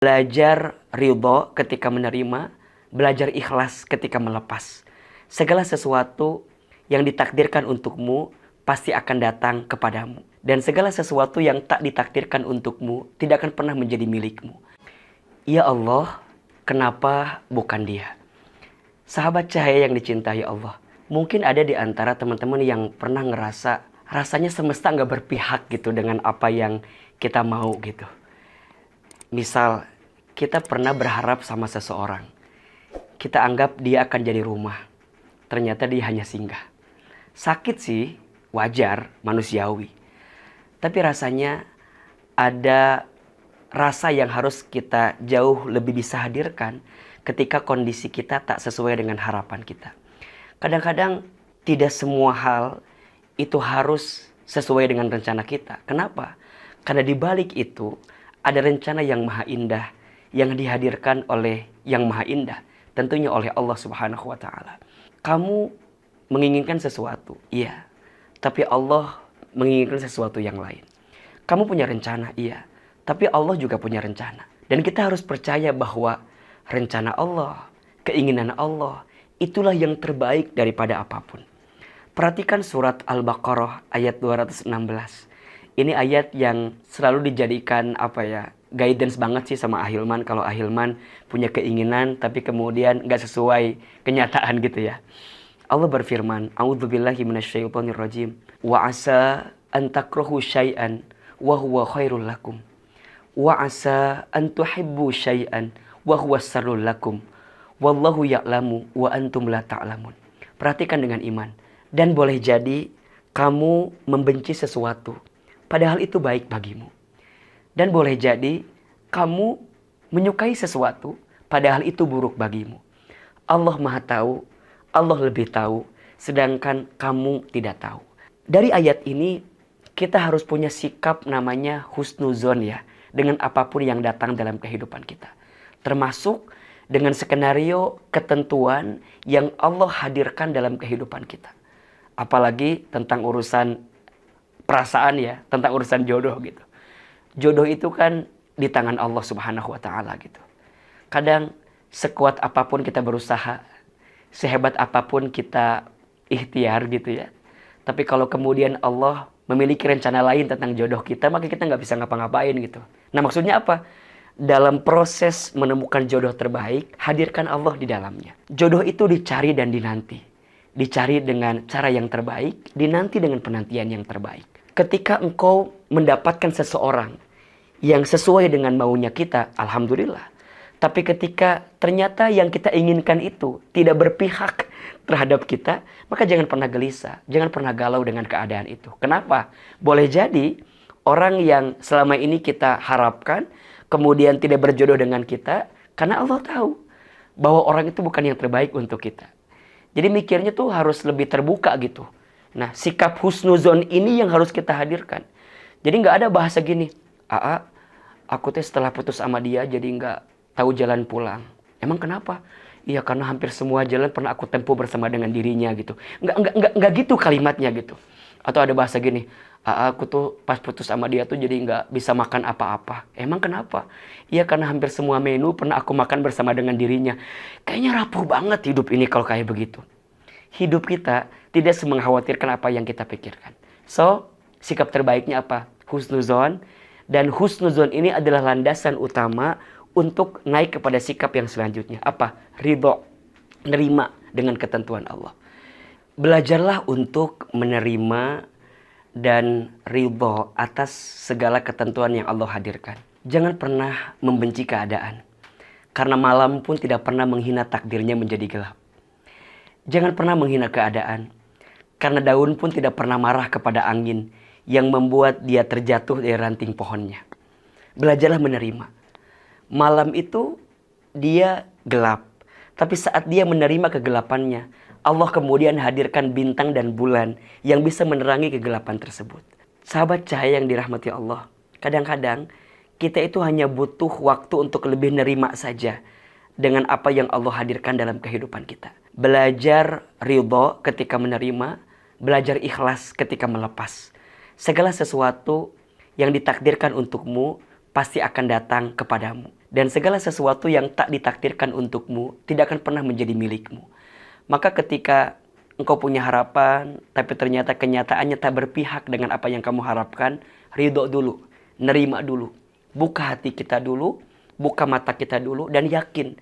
Belajar ridho ketika menerima, belajar ikhlas ketika melepas. Segala sesuatu yang ditakdirkan untukmu pasti akan datang kepadamu. Dan segala sesuatu yang tak ditakdirkan untukmu tidak akan pernah menjadi milikmu. Ya Allah, kenapa bukan dia? Sahabat cahaya yang dicintai Allah, mungkin ada di antara teman-teman yang pernah ngerasa rasanya semesta nggak berpihak gitu dengan apa yang kita mau gitu. Misal, kita pernah berharap sama seseorang. Kita anggap dia akan jadi rumah. Ternyata dia hanya singgah. Sakit sih, wajar, manusiawi. Tapi rasanya ada rasa yang harus kita jauh lebih bisa hadirkan ketika kondisi kita tak sesuai dengan harapan kita. Kadang-kadang tidak semua hal itu harus sesuai dengan rencana kita. Kenapa? Karena di balik itu ada rencana yang maha indah yang dihadirkan oleh yang maha indah, tentunya oleh Allah Subhanahu wa taala. Kamu menginginkan sesuatu, iya. Tapi Allah menginginkan sesuatu yang lain. Kamu punya rencana, iya. Tapi Allah juga punya rencana. Dan kita harus percaya bahwa rencana Allah, keinginan Allah, itulah yang terbaik daripada apapun. Perhatikan surat Al-Baqarah ayat 216. Ini ayat yang selalu dijadikan guidance banget sih sama Ahilman. Kalau Ahilman punya keinginan tapi kemudian gak sesuai kenyataan gitu ya. Allah berfirman, A'udzubillahi minasyaitonirrajim. Wa asa an takrahu syai'an wa huwa khairul lakum. Wa asa an tuhibbu syai'an wa huwa syarrul lakum. Wallahu ya'lamu wa antum la ta'lamun. Perhatikan dengan iman. Dan boleh jadi kamu membenci sesuatu padahal itu baik bagimu. Dan boleh jadi kamu menyukai sesuatu padahal itu buruk bagimu. Allah Maha tahu, Allah lebih tahu, sedangkan kamu tidak tahu. Dari ayat ini kita harus punya sikap namanya husnuzon ya, dengan apapun yang datang dalam kehidupan kita. Termasuk dengan skenario ketentuan yang Allah hadirkan dalam kehidupan kita. Apalagi tentang urusan perasaan ya, tentang urusan jodoh gitu. Jodoh itu kan di tangan Allah Subhanahu wa taala gitu. Kadang sekuat apapun kita berusaha, sehebat apapun kita ikhtiar gitu ya. Tapi kalau kemudian Allah memiliki rencana lain tentang jodoh kita, maka kita nggak bisa ngapa-ngapain gitu. Nah, maksudnya apa? Dalam proses menemukan jodoh terbaik, hadirkan Allah di dalamnya. Jodoh itu dicari dan dinanti. Dicari dengan cara yang terbaik, dinanti dengan penantian yang terbaik. Ketika engkau mendapatkan seseorang yang sesuai dengan maunya kita, alhamdulillah. Tapi ketika ternyata yang kita inginkan itu tidak berpihak terhadap kita, maka jangan pernah gelisah, jangan pernah galau dengan keadaan itu. Kenapa? Boleh jadi orang yang selama ini kita harapkan kemudian tidak berjodoh dengan kita, karena Allah tahu bahwa orang itu bukan yang terbaik untuk kita. Jadi mikirnya tuh harus lebih terbuka gitu. Nah, sikap husnuzon ini yang harus kita hadirkan. Jadi nggak ada bahasa gini, aku tuh setelah putus sama dia jadi nggak tahu jalan pulang. Emang kenapa? Iya, karena hampir semua jalan pernah aku tempuh bersama dengan dirinya gitu. Nggak gitu kalimatnya gitu. Atau ada bahasa gini, aku tuh pas putus sama dia tuh jadi nggak bisa makan apa-apa. Emang kenapa? Iya, karena hampir semua menu pernah aku makan bersama dengan dirinya. Kayaknya rapuh banget hidup ini kalau kayak begitu. Hidup kita tidak semengkhawatirkan apa yang kita pikirkan. So, sikap terbaiknya apa? Husnuzon. Dan husnuzon ini adalah landasan utama untuk naik kepada sikap yang selanjutnya. Apa? Ridho. Nerima dengan ketentuan Allah. Belajarlah untuk menerima dan ridho atas segala ketentuan yang Allah hadirkan. Jangan pernah membenci keadaan. Karena malam pun tidak pernah menghina takdirnya menjadi gelap. Jangan pernah menghina keadaan. Karena daun pun tidak pernah marah kepada angin yang membuat dia terjatuh dari ranting pohonnya. Belajarlah menerima. Malam itu dia gelap. Tapi saat dia menerima kegelapannya, Allah kemudian hadirkan bintang dan bulan yang bisa menerangi kegelapan tersebut. Sahabat cahaya yang dirahmati Allah, kadang-kadang kita itu hanya butuh waktu untuk lebih nerima saja dengan apa yang Allah hadirkan dalam kehidupan kita. Belajar ridho ketika menerima, belajar ikhlas ketika melepas. Segala sesuatu yang ditakdirkan untukmu pasti akan datang kepadamu. Dan segala sesuatu yang tak ditakdirkan untukmu tidak akan pernah menjadi milikmu. Maka ketika engkau punya harapan, tapi ternyata kenyataannya tak berpihak dengan apa yang kamu harapkan, ridho dulu, nerima dulu. Buka hati kita dulu, buka mata kita dulu, dan yakin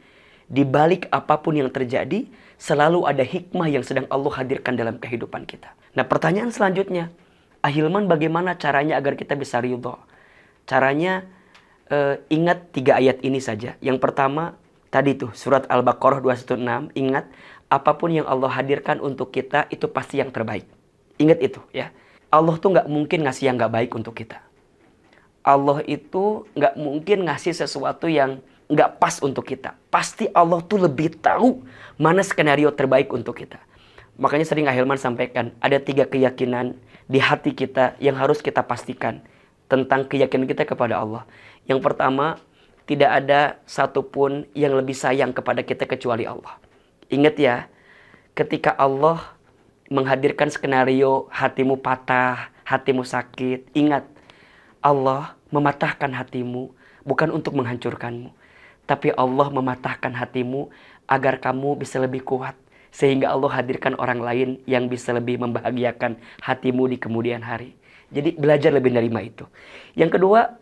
di balik apapun yang terjadi, selalu ada hikmah yang sedang Allah hadirkan dalam kehidupan kita. Nah, pertanyaan selanjutnya, Ahilman, bagaimana caranya agar kita bisa ridho? Caranya, ingat 3 ayat ini saja. Yang pertama, tadi tuh surat Al-Baqarah 216, ingat apapun yang Allah hadirkan untuk kita itu pasti yang terbaik. Ingat itu ya. Allah tuh nggak mungkin ngasih yang nggak baik untuk kita. Allah itu nggak mungkin ngasih sesuatu yang nggak pas untuk kita. Pasti Allah tuh lebih tahu mana skenario terbaik untuk kita. Makanya sering Ahilman sampaikan, ada 3 keyakinan di hati kita yang harus kita pastikan tentang keyakinan kita kepada Allah. Yang pertama, tidak ada satupun yang lebih sayang kepada kita kecuali Allah. Ingat ya, ketika Allah menghadirkan skenario hatimu patah, hatimu sakit, ingat, Allah mematahkan hatimu bukan untuk menghancurkanmu, tapi Allah mematahkan hatimu agar kamu bisa lebih kuat, sehingga Allah hadirkan orang lain yang bisa lebih membahagiakan hatimu di kemudian hari. Jadi belajar lebih menerima itu. Yang kedua,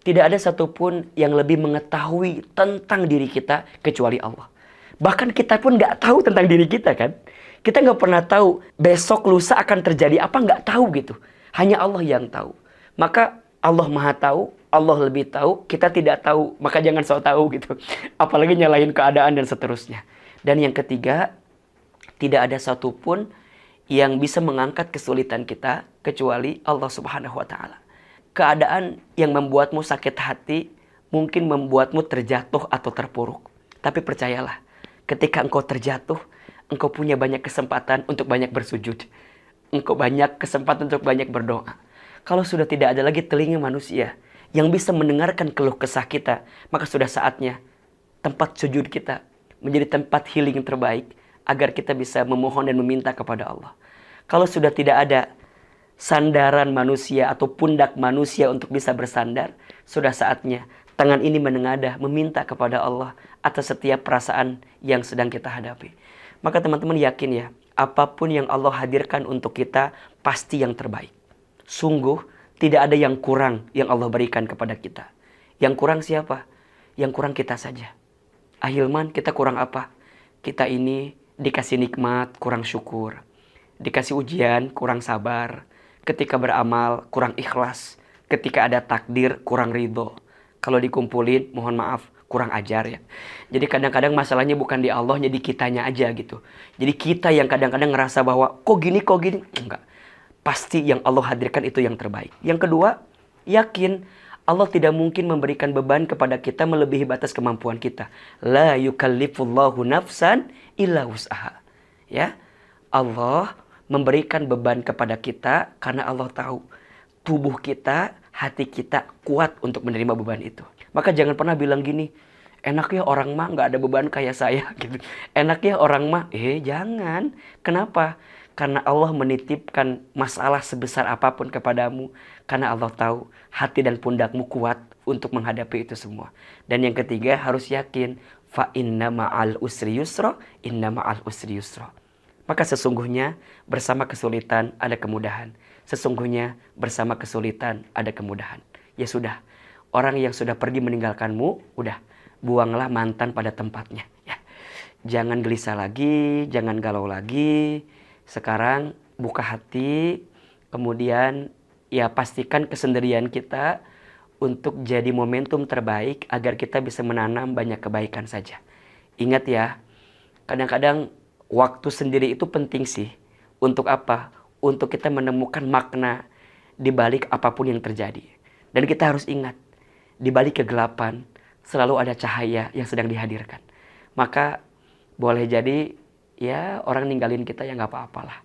tidak ada satupun yang lebih mengetahui tentang diri kita kecuali Allah. Bahkan kita pun nggak tahu tentang diri kita kan. Kita nggak pernah tahu besok lusa akan terjadi apa, nggak tahu gitu. Hanya Allah yang tahu. Maka Allah Maha tahu, Allah lebih tahu, kita tidak tahu. Maka jangan sok tahu gitu. Apalagi nyalahin keadaan dan seterusnya. Dan yang ketiga, tidak ada satupun yang bisa mengangkat kesulitan kita kecuali Allah Subhanahu wa Ta'ala. Keadaan yang membuatmu sakit hati mungkin membuatmu terjatuh atau terpuruk. Tapi percayalah, ketika engkau terjatuh, engkau punya banyak kesempatan untuk banyak bersujud. Engkau banyak kesempatan untuk banyak berdoa. Kalau sudah tidak ada lagi telinga manusia yang bisa mendengarkan keluh kesah kita, maka sudah saatnya tempat sujud kita menjadi tempat healing terbaik agar kita bisa memohon dan meminta kepada Allah. Kalau sudah tidak ada sandaran manusia atau pundak manusia untuk bisa bersandar, sudah saatnya tangan ini menengadah meminta kepada Allah atas setiap perasaan yang sedang kita hadapi. Maka teman-teman yakin ya, apapun yang Allah hadirkan untuk kita pasti yang terbaik. Sungguh tidak ada yang kurang yang Allah berikan kepada kita. Yang kurang siapa? Yang kurang kita saja. Ahilman, kita kurang apa? Kita ini dikasih nikmat, kurang syukur. Dikasih ujian, kurang sabar. Ketika beramal, kurang ikhlas. Ketika ada takdir, kurang ridho. Kalau dikumpulin, mohon maaf, kurang ajar ya. Jadi kadang-kadang masalahnya bukan di Allah, jadi kitanya aja gitu. Jadi kita yang kadang-kadang ngerasa bahwa kok gini. Enggak. Pasti yang Allah hadirkan itu yang terbaik. Yang kedua, yakin Allah tidak mungkin memberikan beban kepada kita melebihi batas kemampuan kita. La yukallifullahu nafsan illa wus'aha. Ya, Allah memberikan beban kepada kita karena Allah tahu tubuh kita, hati kita kuat untuk menerima beban itu. Maka jangan pernah bilang gini, enaknya orang mah nggak ada beban kayak saya gitu. Enaknya orang mah, jangan. Kenapa? Karena Allah menitipkan masalah sebesar apapun kepadamu. Karena Allah tahu hati dan pundakmu kuat untuk menghadapi itu semua. Dan yang ketiga harus yakin, fa inna ma'al usri yusra, inna ma'al usri yusra. Maka sesungguhnya bersama kesulitan ada kemudahan. Sesungguhnya bersama kesulitan ada kemudahan. Ya sudah, orang yang sudah pergi meninggalkanmu, udah, buanglah mantan pada tempatnya. Ya. Jangan gelisah lagi, jangan galau lagi. Sekarang buka hati, kemudian ya pastikan kesendirian kita untuk jadi momentum terbaik agar kita bisa menanam banyak kebaikan saja. Ingat ya, kadang-kadang waktu sendiri itu penting sih. Untuk apa? Untuk kita menemukan makna di balik apapun yang terjadi. Dan kita harus ingat, di balik kegelapan selalu ada cahaya yang sedang dihadirkan. Maka boleh jadi ya orang ninggalin kita ya gak apa-apalah.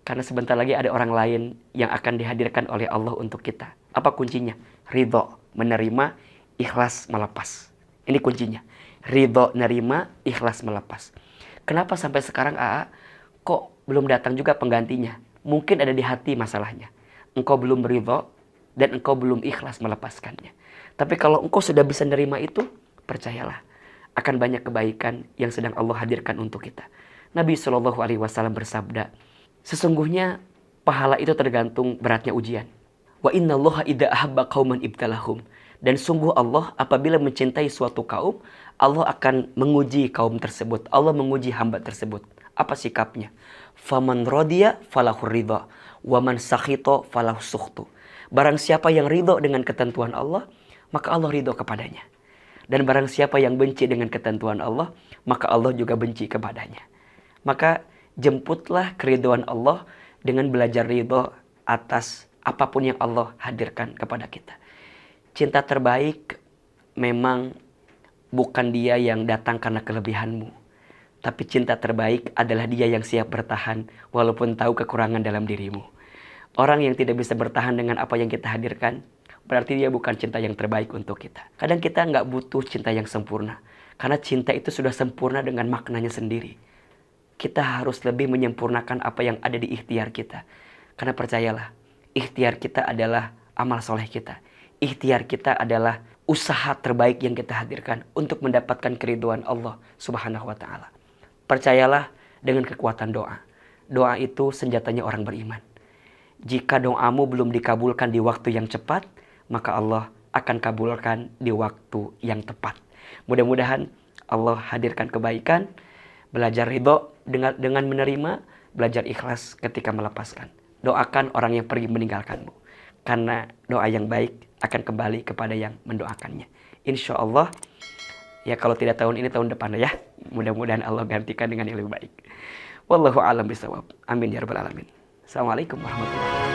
Karena sebentar lagi ada orang lain yang akan dihadirkan oleh Allah untuk kita. Apa kuncinya? Ridho, menerima, ikhlas, melepas. Ini kuncinya. Ridho, nerima, ikhlas, melepas. Kenapa sampai sekarang kok belum datang juga penggantinya? Mungkin ada di hati masalahnya. Engkau belum ridho dan engkau belum ikhlas melepaskannya. Tapi kalau engkau sudah bisa nerima itu, percayalah akan banyak kebaikan yang sedang Allah hadirkan untuk kita. Nabi Shallallahu Alaihi Wasallam bersabda, sesungguhnya pahala itu tergantung beratnya ujian. Wa inna Allah idza ahabba qauman ibtalahum. Dan sungguh Allah apabila mencintai suatu kaum, Allah akan menguji kaum tersebut. Allah menguji hamba tersebut. Apa sikapnya? Faman radiya falahu ridha, wa man sakhita falahu sukhtu. Barang siapa yang ridho dengan ketentuan Allah, maka Allah ridho kepadanya. Dan barang siapa yang benci dengan ketentuan Allah, maka Allah juga benci kepadanya. Maka jemputlah keridhaan Allah dengan belajar ridho atas apapun yang Allah hadirkan kepada kita. Cinta terbaik memang bukan dia yang datang karena kelebihanmu. Tapi cinta terbaik adalah dia yang siap bertahan walaupun tahu kekurangan dalam dirimu. Orang yang tidak bisa bertahan dengan apa yang kita hadirkan, berarti dia bukan cinta yang terbaik untuk kita. Kadang kita nggak butuh cinta yang sempurna. Karena cinta itu sudah sempurna dengan maknanya sendiri. Kita harus lebih menyempurnakan apa yang ada di ikhtiar kita. Karena percayalah, ikhtiar kita adalah amal soleh kita. Ikhtiar kita adalah usaha terbaik yang kita hadirkan untuk mendapatkan keridhaan Allah Subhanahu wa Ta'ala. Percayalah dengan kekuatan doa. Doa itu senjatanya orang beriman. Jika doamu belum dikabulkan di waktu yang cepat, maka Allah akan kabulkan di waktu yang tepat. Mudah-mudahan Allah hadirkan kebaikan, belajar ridho dengan menerima, belajar ikhlas ketika melepaskan. Doakan orang yang pergi meninggalkanmu. Karena doa yang baik akan kembali kepada yang mendoakannya. Insya Allah, ya kalau tidak tahun ini, tahun depan ya. Mudah-mudahan Allah gantikan dengan yang lebih baik. Wallahu a'lam bishawab. Amin ya rabbal alamin. Assalamualaikum warahmatullahi wabarakatuh.